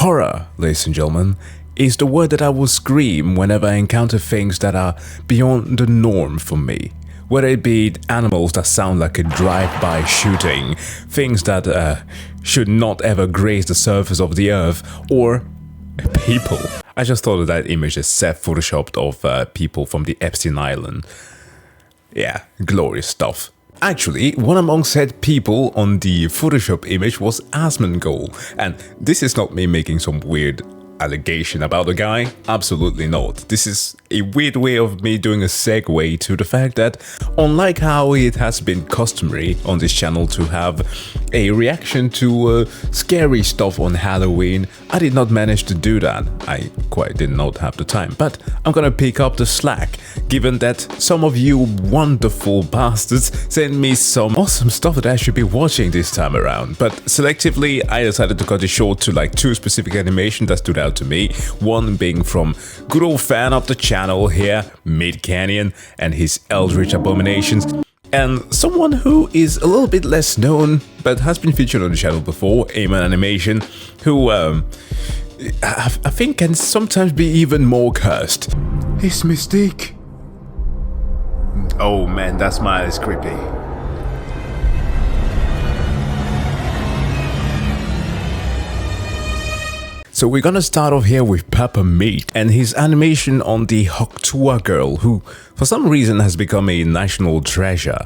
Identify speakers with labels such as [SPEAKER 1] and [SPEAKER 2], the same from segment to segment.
[SPEAKER 1] Horror, ladies and gentlemen, is the word that I will scream whenever I encounter things that are beyond the norm for me. Whether it be animals that sound like a drive-by shooting, things that should not ever graze the surface of the earth, or people. I just thought of that image as Seth photoshopped of people from the Epstein Island. Yeah, glorious stuff. Actually, one among said people on the Photoshop image was Asmongold, and this is not me making some weird allegation about the guy, absolutely not. This is a weird way of me doing a segue to the fact that, unlike how it has been customary on this channel to have a reaction to scary stuff on Halloween, I did not manage to do that. I quite did not have the time, but I'm gonna pick up the slack, given that some of you wonderful bastards sent me some awesome stuff that I should be watching this time around. But selectively, I decided to cut it short to like 2 specific animations that stood out to me, one being from good old fan of the channel here, Mid Canyon, and his Eldritch Abominations, and someone who is a little bit less known but has been featured on the channel before, Aamon Animations, who I think can sometimes be even more cursed. It's Mystique. Oh man, that smile is creepy. So we're gonna start off here with Pepper Meat and his animation on the Haka girl, who for some reason has become a national treasure.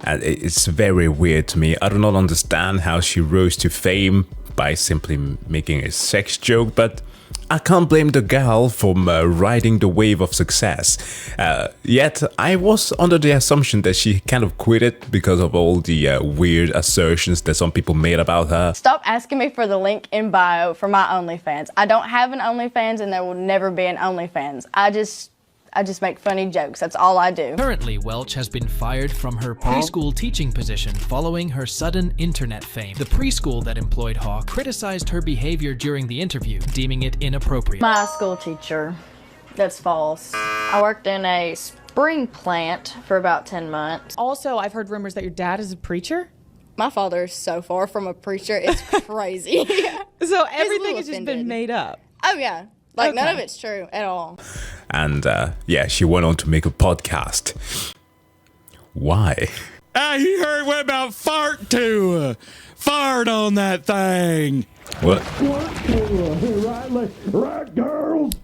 [SPEAKER 1] And it's very weird to me. I do not understand how she rose to fame by simply making a sex joke, but I can't blame the gal for riding the wave of success. Yet, I was under the assumption that she kind of quit it because of all the weird assertions that some people made about her.
[SPEAKER 2] Stop asking me for the link in bio for my OnlyFans. I don't have an OnlyFans and there will never be an OnlyFans. I just make funny jokes. That's all I do.
[SPEAKER 3] Currently, Welch has been fired from her preschool teaching position following her sudden internet fame. The preschool that employed Hawk criticized her behavior during the interview, deeming it inappropriate.
[SPEAKER 2] My school teacher. That's false. I worked in a spring plant for about 10 months.
[SPEAKER 4] Also, I've heard rumors that your dad is a preacher.
[SPEAKER 2] My father is so far from a preacher, it's crazy.
[SPEAKER 4] So everything has just been made up.
[SPEAKER 2] Oh yeah. Like, none of it's true at all.
[SPEAKER 1] And yeah, she went on to make a podcast. Why?
[SPEAKER 5] You heard what about fart to? Fart on that thing.
[SPEAKER 1] What?
[SPEAKER 6] Squirt to, right, girls?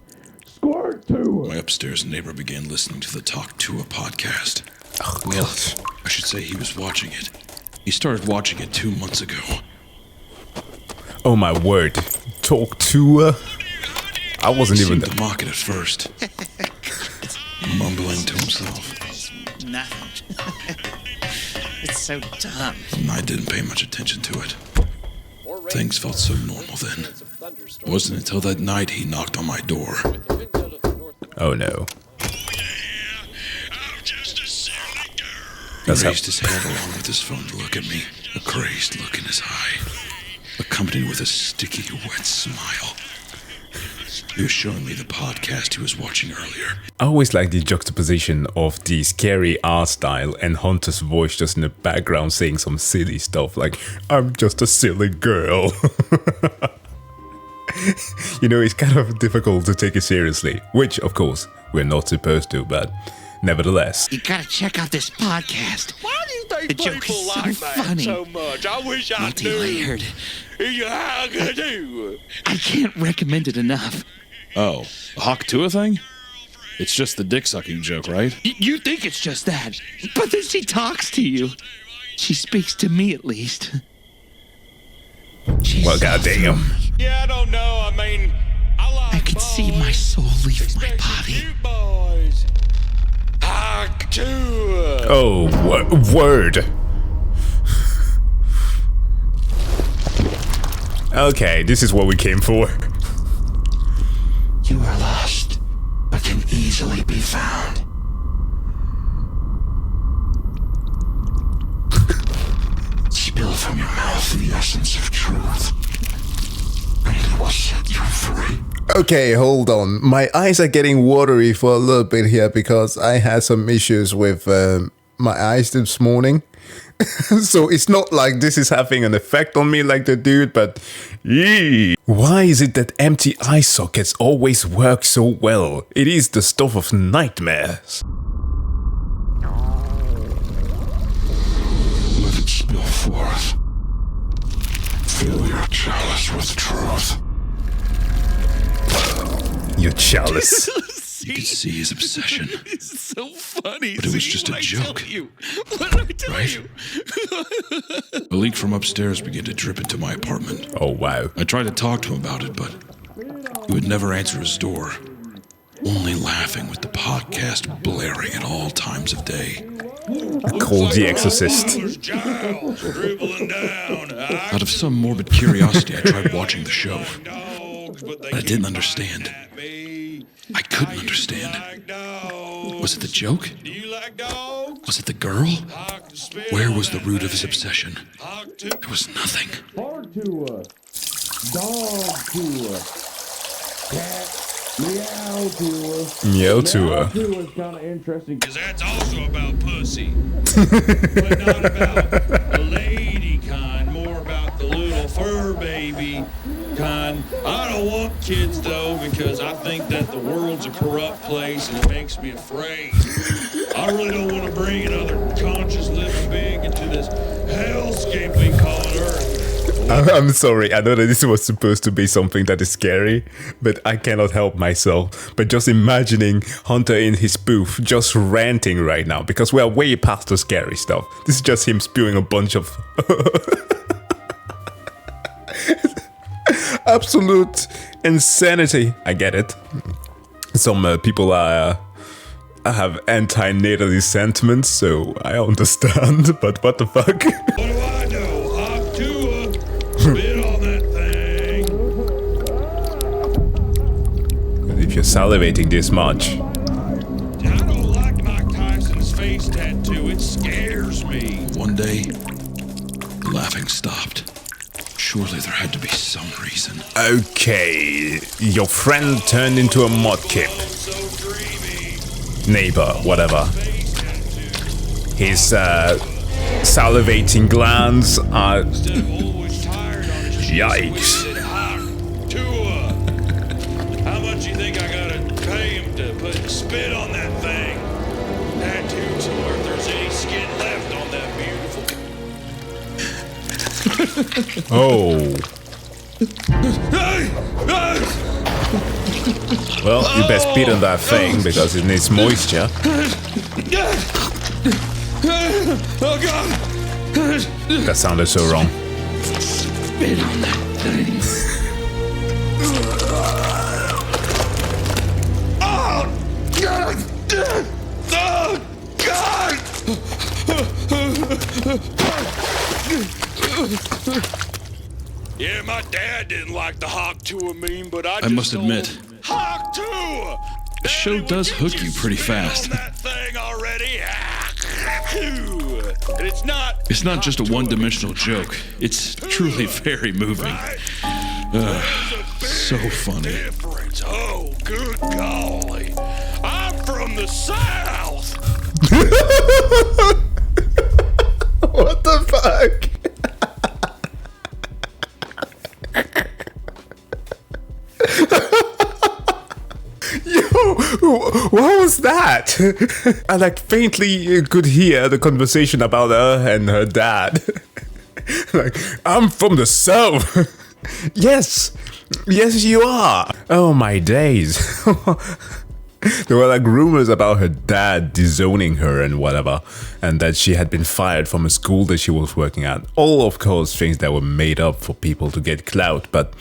[SPEAKER 6] Squirt to.
[SPEAKER 7] My upstairs neighbor began listening to the Talk to a podcast.
[SPEAKER 1] Oh,
[SPEAKER 7] well,
[SPEAKER 1] God.
[SPEAKER 7] I should say he was watching it. He started watching it 2 months ago.
[SPEAKER 1] Oh my word. Talk to I wasn't even
[SPEAKER 7] to mock it at first, mumbling to himself.
[SPEAKER 8] No. It's so dumb.
[SPEAKER 7] I didn't pay much attention to it. Things felt so normal then. It wasn't until that night he knocked on my door.
[SPEAKER 1] Oh no.
[SPEAKER 7] He raised his head along with his phone to look at me, a crazed look in his eye, accompanied with a sticky, wet smile. He was showing me the podcast he was watching earlier.
[SPEAKER 1] I always like the juxtaposition of the scary art style and Hunter's voice just in the background saying some silly stuff like, I'm just a silly girl. You know, it's kind of difficult to take it seriously, which, of course, we're not supposed to, but nevertheless.
[SPEAKER 8] You gotta check out this podcast.
[SPEAKER 5] Why do you think
[SPEAKER 8] The joke
[SPEAKER 5] people
[SPEAKER 8] is so
[SPEAKER 5] like that
[SPEAKER 8] funny.
[SPEAKER 5] so much? I wish I
[SPEAKER 8] Multi-layered.
[SPEAKER 5] knew. I could do.
[SPEAKER 8] I can't recommend it enough.
[SPEAKER 5] Oh, a Haka thing? It's just the dick-sucking joke, right?
[SPEAKER 8] You think it's just that, but then she talks to you. She speaks to me, at least. She's
[SPEAKER 1] Well, goddamn.
[SPEAKER 5] Yeah, I don't know. I mean,
[SPEAKER 8] I can see my soul leave my body.
[SPEAKER 5] boys. Haka.
[SPEAKER 1] Oh, word. Okay, this is what we came for.
[SPEAKER 8] You are lost, but can easily be found. Spill from your mouth the essence of truth, and it will set you free.
[SPEAKER 1] Okay, hold on. My eyes are getting watery for a little bit here because I had some issues with my eyes this morning. So it's not like this is having an effect on me like the dude, but why is it that empty eye sockets always work so well? It is the stuff of nightmares.
[SPEAKER 8] Let it spill forth. Fill your chalice with truth.
[SPEAKER 1] Your chalice.
[SPEAKER 7] You could see his obsession.
[SPEAKER 5] It's so funny.
[SPEAKER 7] But it was just a joke.
[SPEAKER 5] What did I tell you?
[SPEAKER 7] A leak from upstairs began to drip into my apartment.
[SPEAKER 1] Oh, wow.
[SPEAKER 7] I tried to talk to him about it, but he would never answer his door. Only laughing with the podcast blaring at all times of day.
[SPEAKER 1] Called The Exorcist.
[SPEAKER 7] Out of some morbid curiosity, I tried watching the show. But I didn't understand. I couldn't understand. Was it the joke? Was it the girl? Where was the root of his obsession? There was nothing.
[SPEAKER 6] Bark to us. Dog to us. Cat. Meow to us.
[SPEAKER 1] Meow to her.
[SPEAKER 6] Meow to us kind of interesting.
[SPEAKER 5] Because that's also about pussy. But not about the lady kind, more about the little fur baby kind. I don't want kids though, because I think that the world's a corrupt place and it makes me afraid. I really don't want to bring another conscious living being into this hellscape we call it Earth.
[SPEAKER 1] I'm sorry, I know that this was supposed to be something that is scary, but I cannot help myself. But just imagining Hunter in his booth just ranting right now, because we are way past the scary stuff. This is just him spewing a bunch of absolute insanity. I get it. Some people have anti-natalist sentiments, so I understand, but what the fuck?
[SPEAKER 5] What do I know? Hop to a spit on that thing.
[SPEAKER 1] If you're salivating this much.
[SPEAKER 5] I don't like Mike Tyson's face tattoo. It scares me.
[SPEAKER 7] One day, the laughing stopped. Surely there had to be some reason.
[SPEAKER 1] Okay, your friend turned into a mudkip.
[SPEAKER 5] So dreamy.
[SPEAKER 1] Neighbor, whatever.
[SPEAKER 5] Face tattoo.
[SPEAKER 1] His salivating glands are...
[SPEAKER 5] Instead of always tired on his cheeks,
[SPEAKER 1] Yikes.
[SPEAKER 5] we said, "Hop to a." How much you think I gotta pay him to put spit on that thing? Tattooed somewhere if there's any skin left on that beautiful.
[SPEAKER 1] Oh. Well, you best spit on that thing because it needs moisture.
[SPEAKER 5] Oh God!
[SPEAKER 1] That sounded so wrong.
[SPEAKER 8] Spit on that thing.
[SPEAKER 5] Oh God! Oh God! Yeah, my dad didn't like the Hawk Tua meme, but I
[SPEAKER 7] must admit,
[SPEAKER 5] Hawk Tua!
[SPEAKER 7] the show does hook you pretty fast.
[SPEAKER 5] That thing already. And it's not
[SPEAKER 7] It's not just a one-dimensional joke. It's truly very moving. So funny.
[SPEAKER 5] Difference. Oh, good golly. I'm from the South.
[SPEAKER 1] What the fuck? What was that? I like faintly could hear the conversation about her and her dad. Like, I'm from the South. Yes, you are. Oh my days. There were like rumors about her dad disowning her and whatever, and that she had been fired from a school that she was working at. All of course things that were made up for people to get clout, but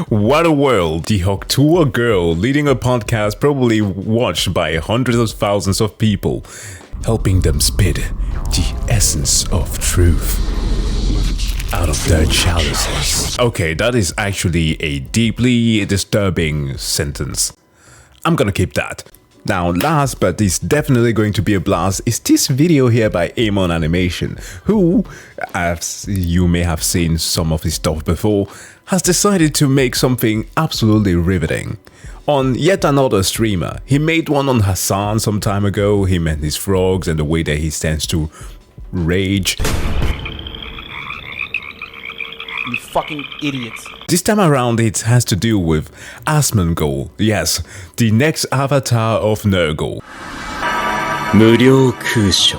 [SPEAKER 1] what a world. The Hoktua girl leading a podcast probably watched by hundreds of thousands of people, helping them spit the essence of truth out of their chalices. Okay, that is actually a deeply disturbing sentence. I'm gonna keep that. Now, last but is definitely going to be a blast is this video here by Aamon Animation, who, as you may have seen some of his stuff before, has decided to make something absolutely riveting. On yet another streamer, he made one on Hassan some time ago. He meant his frogs and the way that he tends to rage.
[SPEAKER 9] You fucking idiots.
[SPEAKER 1] This time around it has to do with Asmongold, yes, the next avatar of Nurgle.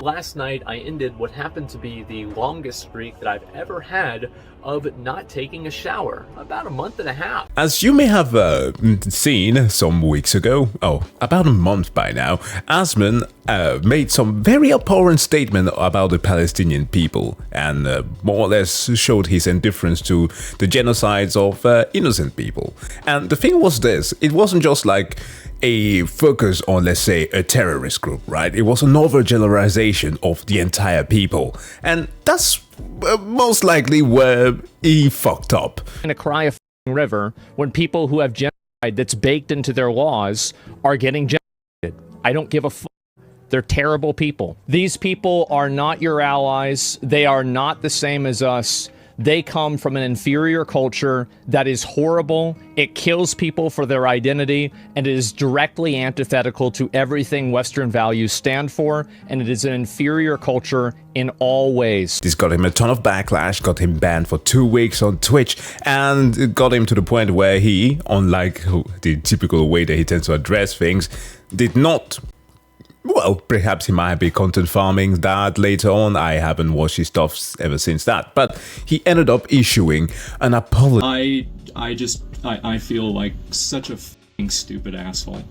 [SPEAKER 3] Last night I ended what happened to be the longest streak that I've ever had of not taking a shower, about a month and a half.
[SPEAKER 1] As you may have seen some weeks ago, about a month by now, Asmon made some very abhorrent statement about the Palestinian people and more or less showed his indifference to the genocides of innocent people. And the thing was this, it wasn't just like a focus on, let's say, a terrorist group, right? It was another generalization of the entire people. And that's most likely where he fucked up.
[SPEAKER 10] To cry a river when people who have genocide that's baked into their laws are getting genocided. I don't give a fuck. They're terrible people. These people are not your allies. They are not the same as us. They come from an inferior culture that is horrible. It kills people for their identity, and it is directly antithetical to everything Western values stand for, and it is an inferior culture in all ways.
[SPEAKER 1] This got him a ton of backlash, got him banned for 2 weeks on Twitch, and it got him to the point where he, unlike the typical way that he tends to address things, did not. Well, perhaps he might be content farming that later on. I haven't watched his stuff ever since that. But he ended up issuing an apology.
[SPEAKER 11] I feel like such a f***ing stupid asshole.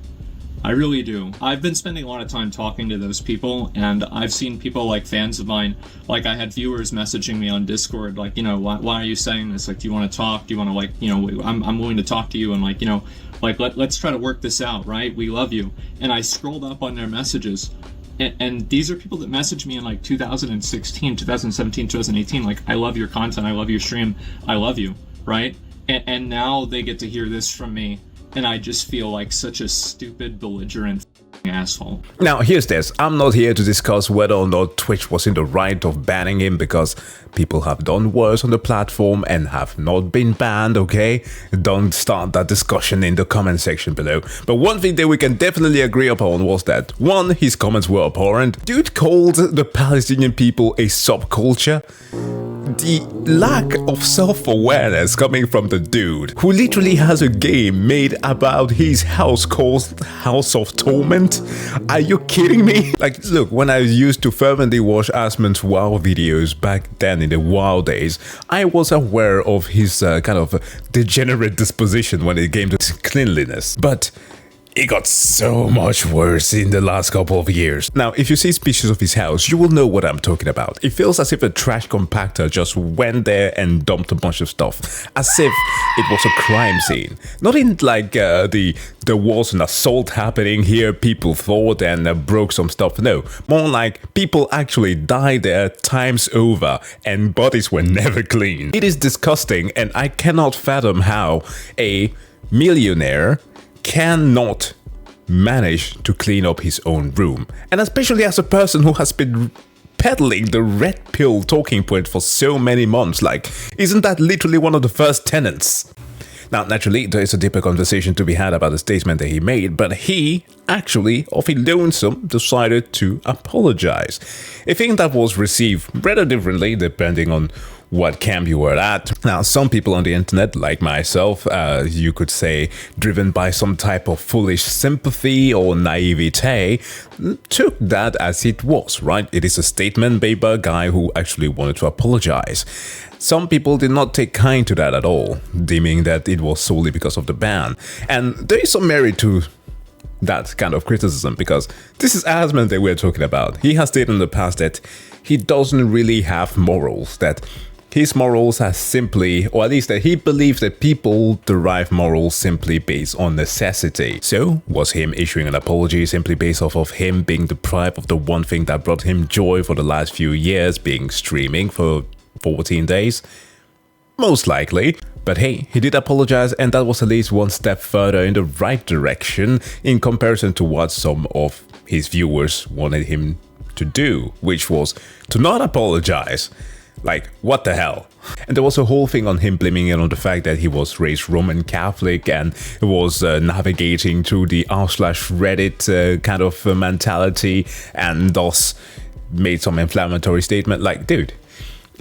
[SPEAKER 11] I really do. I've been spending a lot of time talking to those people, and I've seen people, like, fans of mine, like, I had viewers messaging me on Discord, like, you know, why are you saying this? Like, do you want to talk? Do you want to, like, you know, I'm willing to talk to you, and, like, you know, like, let's try to work this out, right? We love you. And I scrolled up on their messages, and these are people that messaged me in, like, 2016, 2017, 2018, like, I love your content, I love your stream, I love you, right? And now they get to hear this from me, and I just feel like such a stupid, belligerent asshole.
[SPEAKER 1] Now, here's this. I'm not here to discuss whether or not Twitch was in the right of banning him, because people have done worse on the platform and have not been banned, okay? Don't start that discussion in the comment section below. But one thing that we can definitely agree upon was that, one, his comments were abhorrent. Dude called the Palestinian people a subculture. The lack of self-awareness coming from the dude who literally has a game made about his house called House of Torment. Are you kidding me? Like, look, when I used to fervently watch Asmon's WoW videos back then in the WoW days, I was aware of his kind of degenerate disposition when it came to cleanliness. But it got so much worse in the last couple of years. Now, if you see pictures of his house, you will know what I'm talking about. It feels as if a trash compactor just went there and dumped a bunch of stuff. As if it was a crime scene. Not in like there was an assault happening here, people fought and broke some stuff. No, more like people actually died there times over and bodies were never clean. It is disgusting, and I cannot fathom how a millionaire cannot manage to clean up his own room, and especially as a person who has been peddling the red pill talking point for so many months. Like, isn't that literally one of the first tenets? Now, naturally, there is a deeper conversation to be had about the statement that he made, but he actually, of his lonesome, decided to apologize. A thing that was received rather differently depending on what camp you were at. Now, some people on the internet, like myself, you could say, driven by some type of foolish sympathy or naivete, took that as it was, right? It is a statement made by a guy who actually wanted to apologize. Some people did not take kind to that at all, deeming that it was solely because of the ban. And there is some merit to that kind of criticism, because this is Asmon that we're talking about. He has stated in the past that he doesn't really have morals, that his morals are simply, or at least that he believes that people derive morals simply based on necessity. So, was him issuing an apology simply based off of him being deprived of the one thing that brought him joy for the last few years, being streaming for 14 days? Most likely. But hey, he did apologize, and that was at least one step further in the right direction in comparison to what some of his viewers wanted him to do, which was to not apologize. Like, what the hell? And there was a whole thing on him blaming it on the fact that he was raised Roman Catholic and was navigating through the r/Reddit kind of mentality, and thus made some inflammatory statement. Like, dude,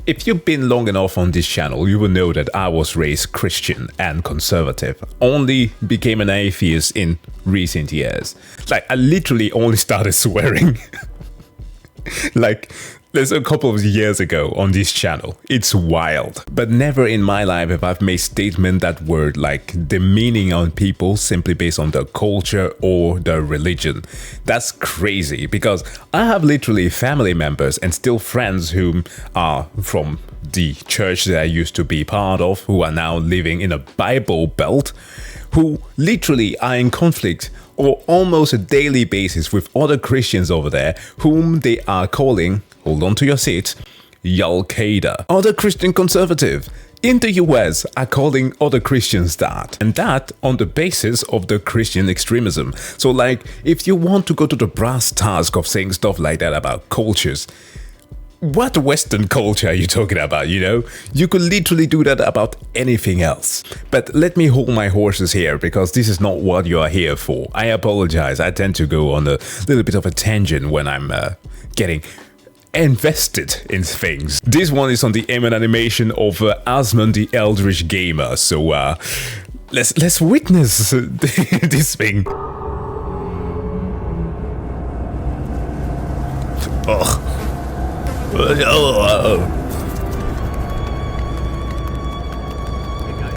[SPEAKER 1] if you've been long enough on this channel, you will know that I was raised Christian and conservative. Only became an atheist in recent years. Like, I literally only started swearing like, there's a couple of years ago on this channel. It's wild. But never in my life have I made statements that were like demeaning on people simply based on their culture or their religion. That's crazy, because I have literally family members and still friends who are from the church that I used to be part of, who are now living in a Bible Belt, who literally are in conflict or almost a daily basis with other Christians over there, whom they are calling, hold on to your seat, Al-Qaeda. Other Christian conservative in the US are calling other Christians that, and that on the basis of the Christian extremism. So like, if you want to go to the brass task of saying stuff like that about cultures, what Western culture are you talking about, you know? You could literally do that about anything else. But let me hold my horses here, because this is not what you are here for. I apologize, I tend to go on a little bit of a tangent when I'm getting invested in things. This one is on the Aamon animation of Asmon the Eldritch Gamer, so let's witness this thing. Ugh.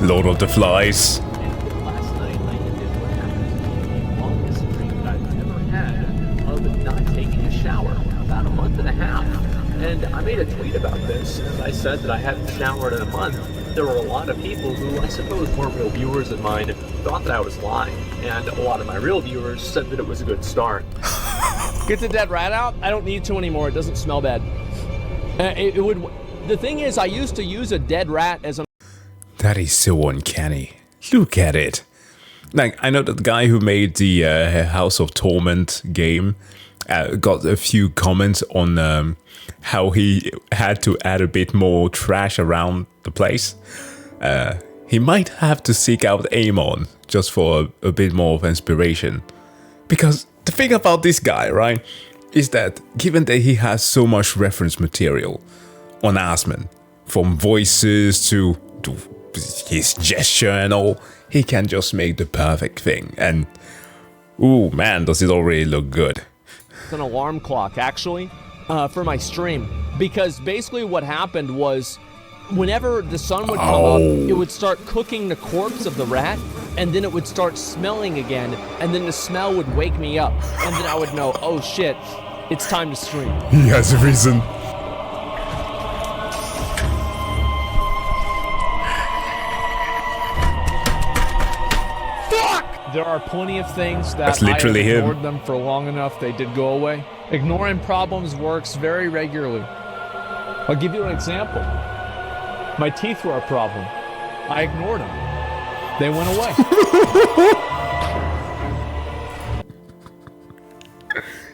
[SPEAKER 1] Lord of the Flies.
[SPEAKER 12] Last night I did what happened to me the longest dream that I've ever had of not taking a shower, about a month and a half. And I made a tweet about this, and I said that I hadn't showered in a month. There were a lot of people who I suppose weren't real viewers of mine thought that I was lying, and a lot of my real viewers said that it was a good start.
[SPEAKER 10] Get the dead rat out? I don't need to anymore, it doesn't smell bad. It would. The thing is, I used to use a dead rat as a...
[SPEAKER 1] That is so uncanny. Look at it. Like, I know that the guy who made the House of Torment game got a few comments on how he had to add a bit more trash around the place. He might have to seek out Aamon just for a bit more of inspiration. Because the thing about this guy, right, is that given that he has so much reference material on Asmon, from voices to his gesture and all, he can just make the perfect thing. And ooh man, does it already look good.
[SPEAKER 10] It's an alarm clock, actually, for my stream. Because basically what happened was, whenever the sun would come up, it would start cooking the corpse of the rat, and then it would start smelling again, and then the smell would wake me up, and then I would know, oh shit, it's time to stream.
[SPEAKER 1] He has a reason.
[SPEAKER 10] Fuck! There are plenty of things that
[SPEAKER 1] That's literally
[SPEAKER 10] I have ignored
[SPEAKER 1] him.
[SPEAKER 10] them for long enough, they did go away. Ignoring problems works very regularly. I'll give you an example. My teeth were a problem. I ignored them. They went away.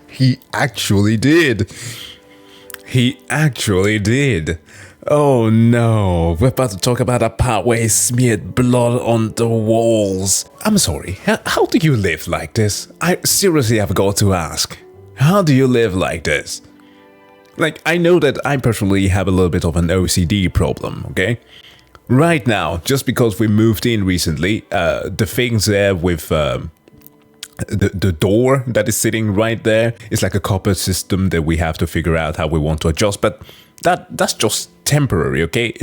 [SPEAKER 1] He actually did. He actually did. Oh no, we're about to talk about a part where he smeared blood on the walls. I'm sorry, how do you live like this? I seriously have got to ask. How do you live like this? Like, I know that I personally have a little bit of an OCD problem, okay? Right now, just because we moved in recently, the things there with the door that is sitting right there is like a copper system that we have to figure out how we want to adjust, but that's just temporary, okay?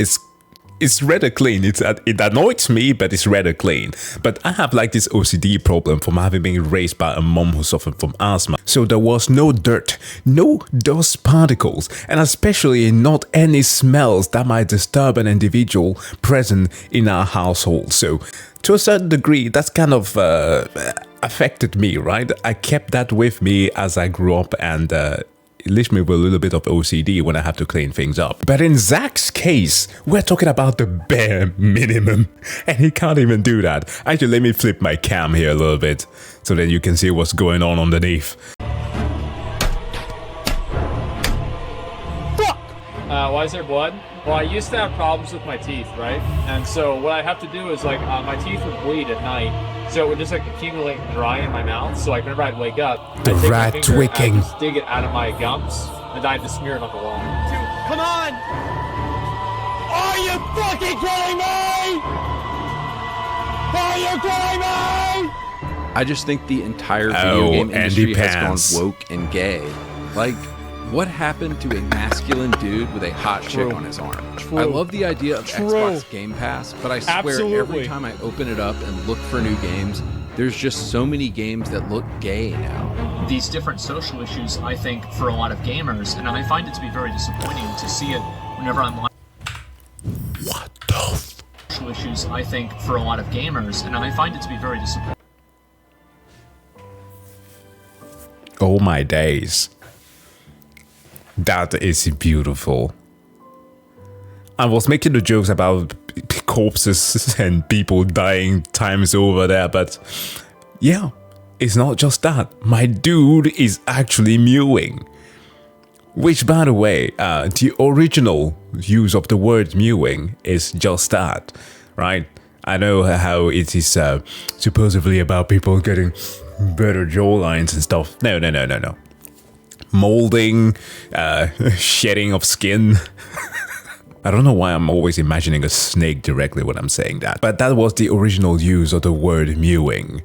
[SPEAKER 1] It's rather clean. It annoys me, but it's rather clean. But I have like this OCD problem from having been raised by a mom who suffered from asthma. So there was no dirt, no dust particles, and especially not any smells that might disturb an individual present in our household. So to a certain degree, that's kind of affected me, right? I kept that with me as I grew up, and it leaves me with a little bit of OCD when I have to clean things up. But in Zach's case, we're talking about the bare minimum, and he can't even do that. Actually, let me flip my cam here a little bit, so that you can see what's going on underneath.
[SPEAKER 10] Why is there blood? Well, I used to have problems with my teeth, right? And so what I have to do is like, my teeth would bleed at night, so it would just like accumulate and dry in my mouth. So like whenever I'd wake up,
[SPEAKER 1] the
[SPEAKER 10] I'd take
[SPEAKER 1] rat
[SPEAKER 10] my finger and
[SPEAKER 1] twicking.
[SPEAKER 10] I'd just dig it out of my gums, and I'd just smear it on the wall.
[SPEAKER 9] Dude, come on! Are you fucking kidding me? Are you kidding me?
[SPEAKER 13] I just think the entire video game industry has gone woke and gay. Like, what happened to a masculine dude with a hot chick on his arm? I love the idea of Xbox Game Pass, but I swear every time I open it up and look for new games, there's just so many games that look gay now.
[SPEAKER 3] These different social issues, I think, for a lot of gamers, and I find it to be very disappointing to see it whenever I'm watching.
[SPEAKER 1] What the
[SPEAKER 3] social issues, I think, for a lot of gamers, and I find it to be very disappointing.
[SPEAKER 1] Oh my days. That is beautiful. I was making the jokes about corpses and people dying times over there, but yeah, it's not just that. My dude is actually mewing. Which, by the way, the original use of the word mewing is just that, right? I know how it is supposedly about people getting better jawlines and stuff. No. Molding, shedding of skin. I don't know why I'm always imagining a snake directly when I'm saying that, but that was the original use of the word mewing,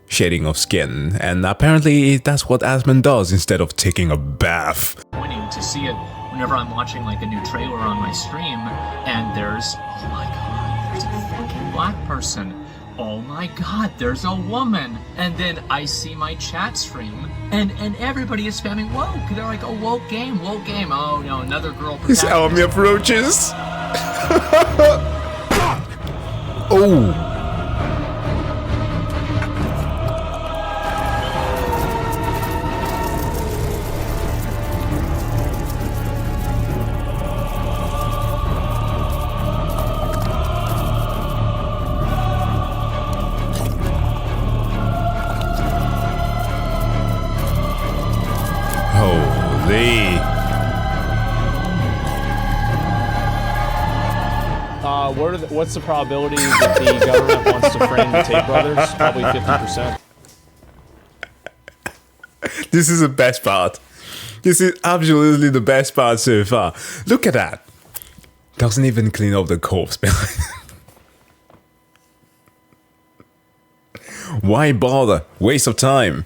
[SPEAKER 1] shedding of skin, and apparently that's what Asmon does instead of taking a bath.
[SPEAKER 3] Pointing to see it whenever I'm watching like a new trailer on my stream, and there's, oh my god, there's a fucking black person. Oh my god, there's a woman. And then I see my chat stream, and everybody is spamming woke. They're like, oh, woke game. Oh no, another girl.
[SPEAKER 1] His army of roaches. Oh.
[SPEAKER 10] What's the probability that the government wants to frame the Tate brothers? Probably 50%.
[SPEAKER 1] This is the best part. This is absolutely the best part so far. Look at that. Doesn't even clean up the corpse. Why bother? Waste of time.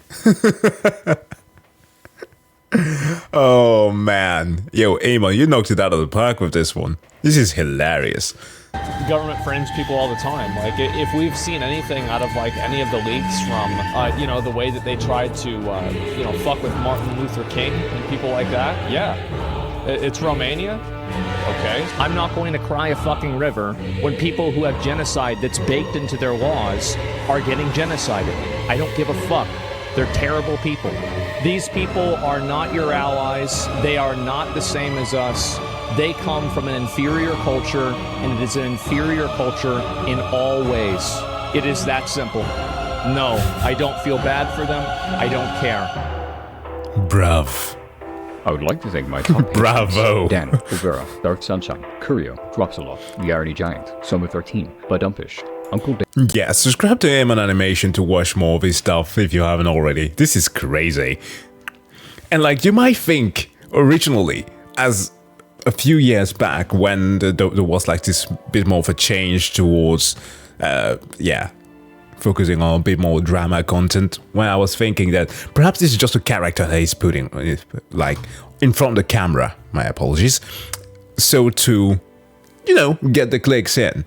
[SPEAKER 1] Oh man. Yo, Aamon, you knocked it out of the park with this one. This is hilarious.
[SPEAKER 10] The government frames people all the time. Like, if we've seen anything out of, like, any of the leaks from, you know, the way that they tried to, you know, fuck with Martin Luther King and people like that, yeah. It's Romania? Okay. I'm not going to cry a fucking river when people who have genocide that's baked into their laws are getting genocided. I don't give a fuck. They're terrible people. These people are not your allies. They are not the same as us. They come from an inferior culture, and it is an inferior culture in all ways. It is that simple. No, I don't feel bad for them. I don't care.
[SPEAKER 1] Bruv.
[SPEAKER 14] I would like to thank my top
[SPEAKER 1] Bravo.
[SPEAKER 14] Dan, Rivera, Dark Sunshine, Curio, Drops a Lot, The Irony Giant, Summer 13, Budumpish, Uncle Dan.
[SPEAKER 1] Yeah, subscribe to Aamon Animation to watch more of his stuff if you haven't already. This is crazy. And like, you might think, originally, as a few years back, when there was like this bit more of a change towards, focusing on a bit more drama content, when I was thinking that perhaps this is just a character that he's putting, like, in front of the camera, my apologies, so to, you know, get the clicks in.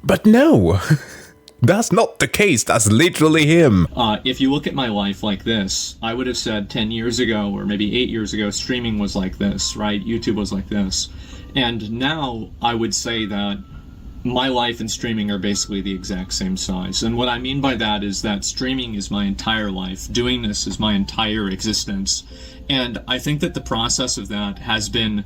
[SPEAKER 1] But no, that's not the case. That's literally him.
[SPEAKER 11] If you look at my life like this, I would have said 10 years ago, or maybe 8 years ago, streaming was like this, right? YouTube was like this. And now I would say that my life and streaming are basically the exact same size. And what I mean by that is that streaming is my entire life. Doing this is my entire existence. And I think that the process of that has been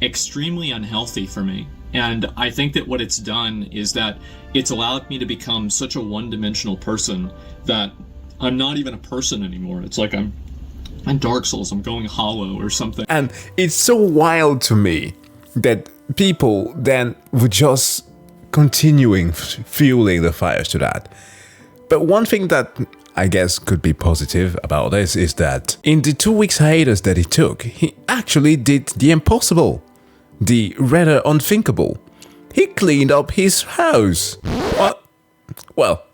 [SPEAKER 11] extremely unhealthy for me. And I think that what it's done is that it's allowed me to become such a one-dimensional person that I'm not even a person anymore. It's like I'm in Dark Souls, I'm going hollow or something.
[SPEAKER 1] And it's so wild to me that people then were just continuing fueling the fires to that. But one thing that I guess could be positive about this is that in the 2 weeks hiatus that he took, he actually did the impossible, the rather unthinkable. He cleaned up his house. Well,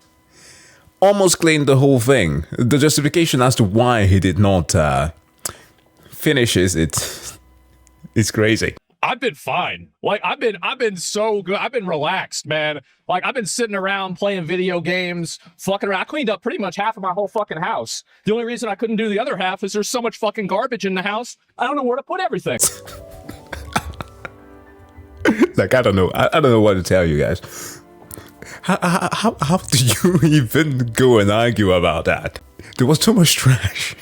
[SPEAKER 1] almost cleaned the whole thing. The justification as to why he did not finish it's crazy.
[SPEAKER 10] I've been fine. Like, I've been so good. I've been relaxed, man. Like, I've been sitting around playing video games, fucking around. I cleaned up pretty much half of my whole fucking house. The only reason I couldn't do the other half is there's so much fucking garbage in the house. I don't know where to put everything.
[SPEAKER 1] Like, I don't know what to tell you guys. How do you even go and argue about that? There was too much trash.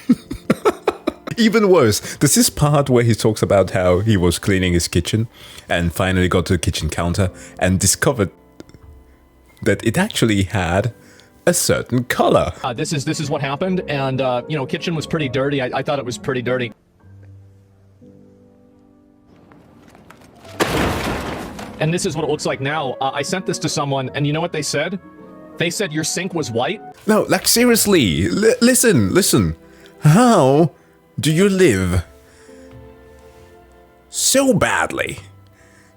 [SPEAKER 1] Even worse, there's this part where he talks about how he was cleaning his kitchen and finally got to the kitchen counter and discovered that it actually had a certain color.
[SPEAKER 10] This is what happened, and you know, kitchen was pretty dirty. I thought it was pretty dirty. And this is what it looks like now. I sent this to someone, and you know what they said? They said your sink was white.
[SPEAKER 1] No, like seriously, listen. How do you live so badly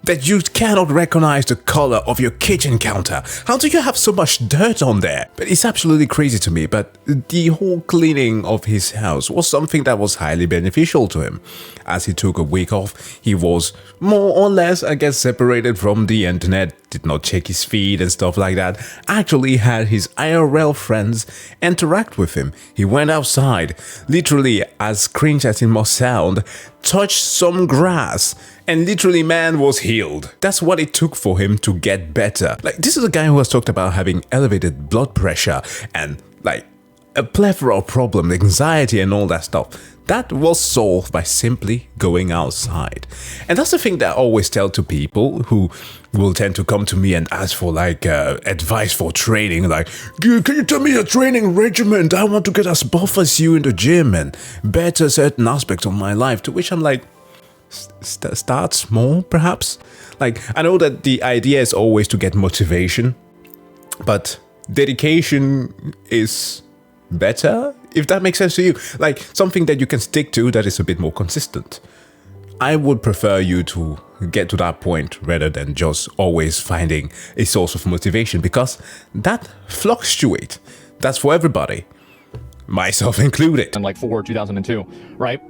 [SPEAKER 1] that you cannot recognize the color of your kitchen counter? How do you have so much dirt on there? But it's absolutely crazy to me, but the whole cleaning of his house was something that was highly beneficial to him. As he took a week off, he was more or less, I guess, separated from the internet, did not check his feed and stuff like that, actually had his IRL friends interact with him. He went outside, literally, as cringe as it must sound, touched some grass, and literally man was healed. That's what it took for him to get better. Like, this is a guy who has talked about having elevated blood pressure and like a plethora of problems, anxiety and all that stuff. That was solved by simply going outside. And that's the thing that I always tell to people who will tend to come to me and ask for like advice for training. Like, can you tell me a training regimen? I want to get as buff as you in the gym and better certain aspects of my life. To which I'm like, start small, perhaps? Like, I know that the idea is always to get motivation, but dedication is better, if that makes sense to you. Like, something that you can stick to that is a bit more consistent. I would prefer you to get to that point rather than just always finding a source of motivation, because that fluctuates. That's for everybody, myself included.
[SPEAKER 10] And like for 2002, right?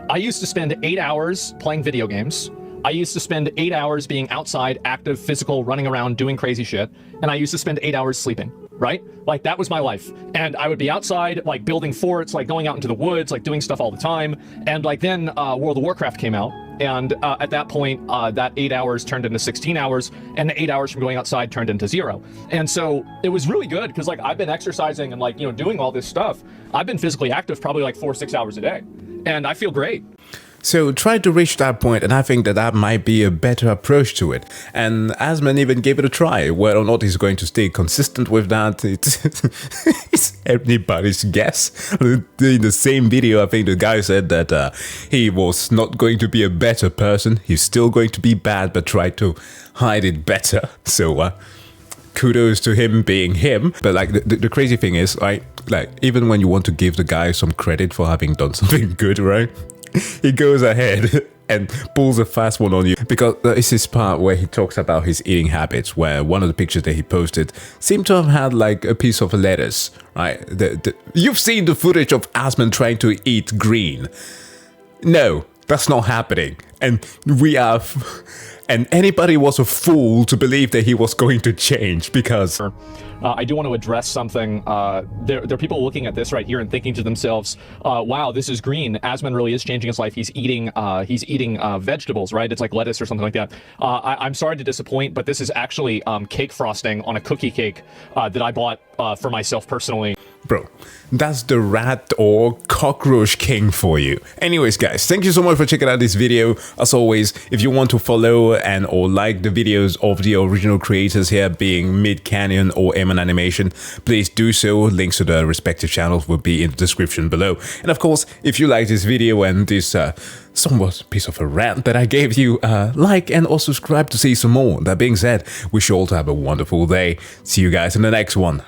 [SPEAKER 10] I used to spend 8 hours playing video games. I used to spend 8 hours being outside, active, physical, running around, doing crazy shit. And I used to spend 8 hours sleeping, right? Like, that was my life. And I would be outside, like, building forts, like, going out into the woods, like, doing stuff all the time. And, like, then World of Warcraft came out. And at that point, that 8 hours turned into 16 hours. And the 8 hours from going outside turned into 0. And so it was really good because, like, I've been exercising and, like, you know, doing all this stuff. I've been physically active probably, like, 4 or 6 hours a day. And I feel great.
[SPEAKER 1] So try to reach that point, and I think that that might be a better approach to it. And Asmon even gave it a try. Whether or not he's going to stay consistent with that, it's anybody's guess. In the same video, I think the guy said that he was not going to be a better person. He's still going to be bad, but try to hide it better. So kudos to him being him. But like the crazy thing is, right? Like, even when you want to give the guy some credit for having done something good, right? He goes ahead and pulls a fast one on you, because there is this part where he talks about his eating habits, where one of the pictures that he posted seemed to have had like a piece of lettuce, right? You've seen the footage of Asmon trying to eat green. No, That's not happening. And and anybody was a fool to believe that he was going to change because...
[SPEAKER 10] I do want to address something. There are people looking at this right here and thinking to themselves, wow, this is green. Asmon really is changing his life. He's eating vegetables, right? It's like lettuce or something like that. I'm sorry to disappoint, but this is actually cake frosting on a cookie cake that I bought for myself personally.
[SPEAKER 1] Bro, that's the rat or cockroach king for you. Anyways, guys, thank you so much for checking out this video. As always, if you want to follow and or like the videos of the original creators here, being Mid Canyon or Aamon Animation, please do so. Links to the respective channels will be in the description below. And of course, if you like this video and this somewhat piece of a rant that I gave you, like and or subscribe to see some more. That being said, wish you all to have a wonderful day. See you guys in the next one.